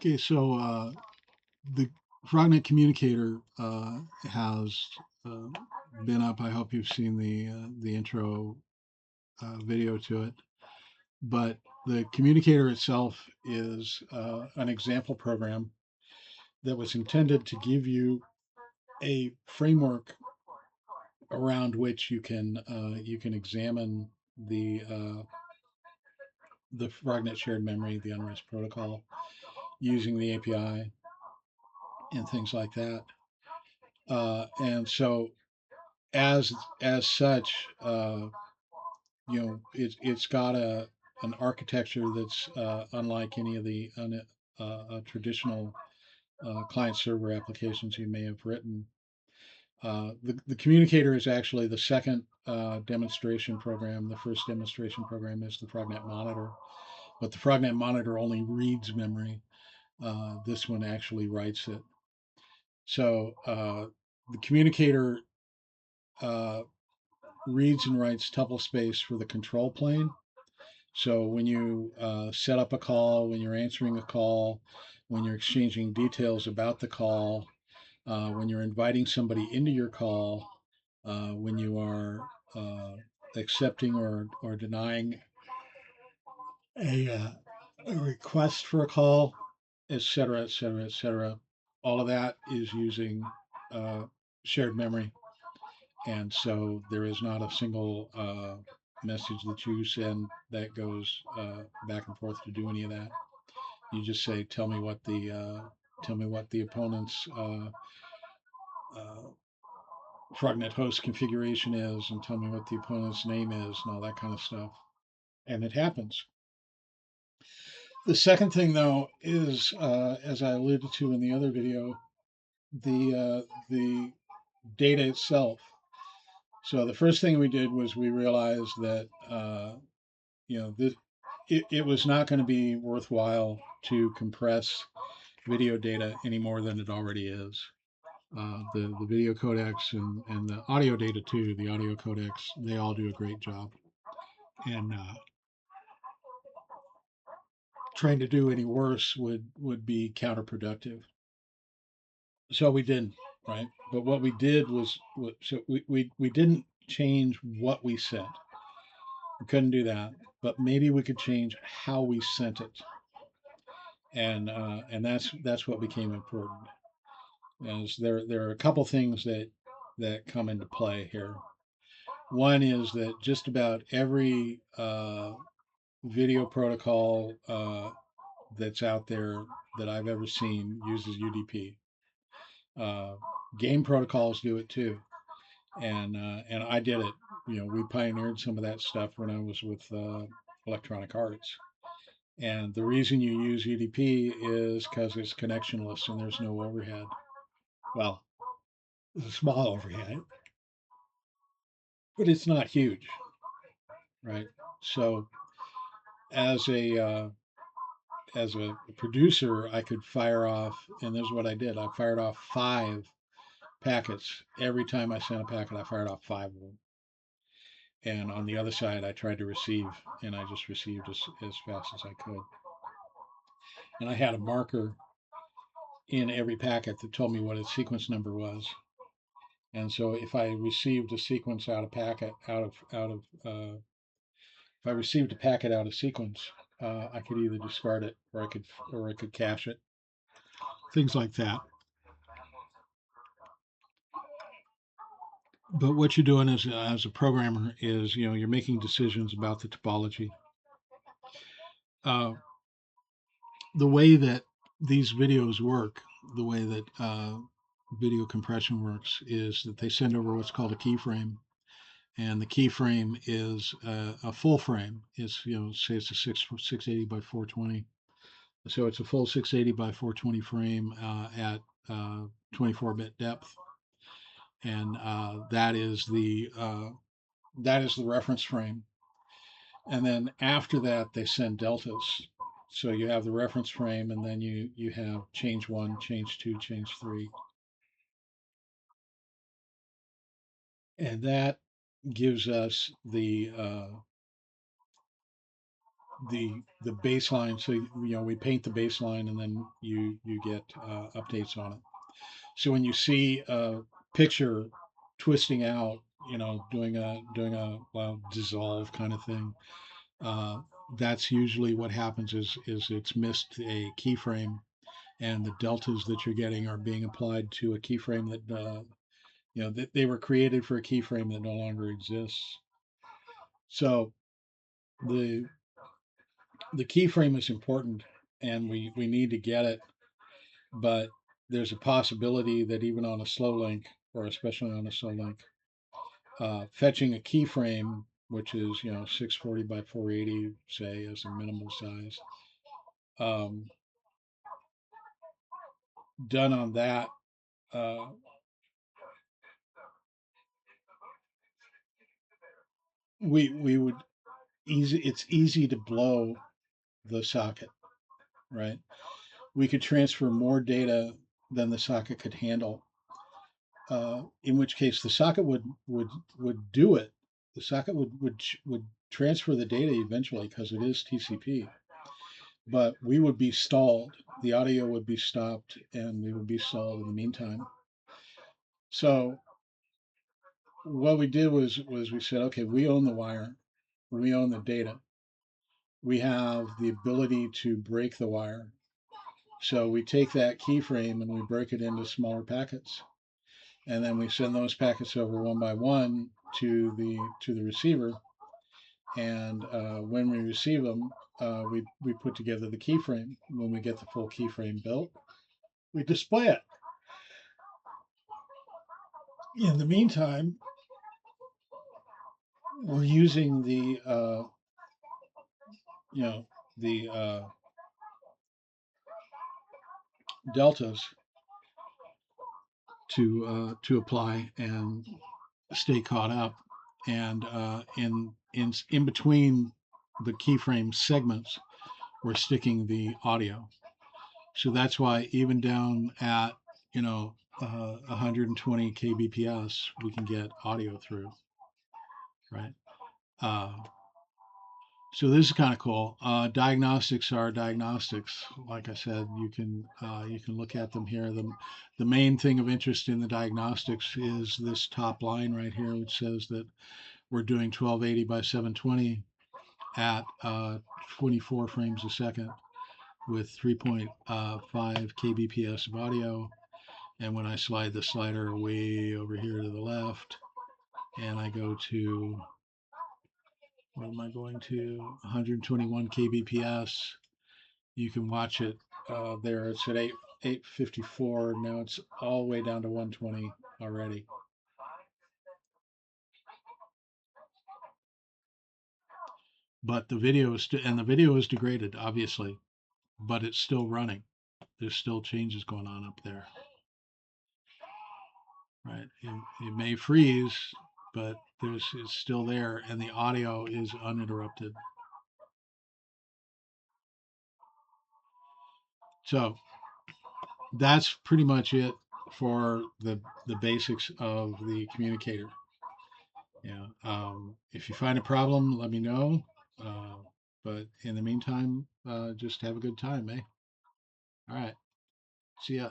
Okay, so the Frognet Communicator has uh, been up. I hope you've seen the intro video to it. But the Communicator itself is an example program that was intended to give you a framework around which you can examine the Frognet shared memory, the unrest protocol, using the API and things like that. And so as as such, it's got an architecture that's unlike any of the traditional client server applications you may have written. The communicator is actually the second demonstration program. The first demonstration program is the Frognet monitor, but the Frognet monitor only reads memory. This one actually writes it. So the communicator uh, reads and writes tuple space for the control plane. So when you set up a call, when you're answering a call, when you're exchanging details about the call, when you're inviting somebody into your call, when you are accepting or denying a, uh, a request for a call, et cetera, et cetera, et cetera. All of that is using uh, shared memory. And so there is not a single message that you send that goes back and forth to do any of that. You just say, tell me what the opponent's uh, Frognet host configuration is, and tell me what the opponent's name is, and all that kind of stuff. And it happens. The second thing, though, is as I alluded to in the other video, the data itself. So the first thing we did was we realized that this, it was not going to be worthwhile to compress video data any more than it already is. The video codecs and the audio data too, the audio codecs, they all do a great job. And trying to do any worse would be counterproductive. So we didn't, right? But what we did was, so we didn't change what we sent. We couldn't do that, but maybe we could change how we sent it, and that's what became important. As there are a couple things that come into play here. One is that just about every video protocol that's out there that I've ever seen uses UDP. Uh, Game protocols do it too, and I did it. We pioneered some of that stuff when I was with Electronic Arts. And the reason you use UDP is because it's connectionless and there's no overhead. Well, there's a small overhead, but it's not huge, right? So as a as a producer, I could fire off, and this is what I did. I fired off 5 packets every time I sent a packet. I fired off 5 of them, and on the other side, I tried to receive, and I just received as fast as I could. And I had a marker in every packet that told me what its sequence number was. And so if I received a sequence out of packet out of if I received a packet out of sequence, I could either discard it or I could cache it. Things like that. But what you're doing as a programmer is you're making decisions about the topology. Uh, the way that these videos work, the way that video compression works, is that they send over what's called a keyframe, and the keyframe is a full frame. It's say it's a 680 by 420, so it's a full 680 by 420 frame at 24-bit depth, and that is the reference frame. And then after that, they send deltas. So you have the reference frame, and then you have change 1, change 2, change 3, and that gives us the baseline. So we paint the baseline, and then you get updates on it. So when you see a picture twisting out, doing a well, dissolve kind of thing, uh, that's usually what happens is it's missed a keyframe, and the deltas that you're getting are being applied to a keyframe that they were created for a keyframe that no longer exists. So the the keyframe is important, and we need to get it, but there's a possibility that even on a slow link, or especially on a slow link, fetching a keyframe, which is 640 by 480, say, as a minimal size, um, done on that, uh, we would easy. It's easy to blow the socket, right? We could transfer more data than the socket could handle. In which case, the socket would do it. The socket would transfer the data eventually because it is TCP, but we would be stalled. The audio would be stopped, and we would be stalled in the meantime. So what we did was we said, okay, we own the wire, we own the data, we have the ability to break the wire. So we take that keyframe and we break it into smaller packets, and then we send those packets over one by one to the receiver. And when we receive them, we put together the keyframe. When we get the full keyframe built, we display it. In the meantime, we're using you know the deltas to apply and stay caught up. And in between the keyframe segments, we're sticking the audio. So that's why even down at 120 kbps, we can get audio through, right? Uh, so this is kind of cool. Diagnostics are diagnostics. Like I said, you can look at them here. The main thing of interest in the diagnostics is this top line right here, which says that we're doing 1280 by 720 at 24 frames a second with 3.5 kbps of audio. And when I slide the slider way over here to the left, and I go to, what am I going to? 121 kbps. You can watch it there. It's at 854. Now it's all the way down to 120 already. But the video is degraded, obviously, but it's still running. There's still changes going on up there, right? It may freeze, but it's still there, and the audio is uninterrupted. So that's pretty much it for the basics of the communicator. Yeah. If you find a problem, let me know. Uh, but in the meantime, just have a good time, eh? All right. See ya.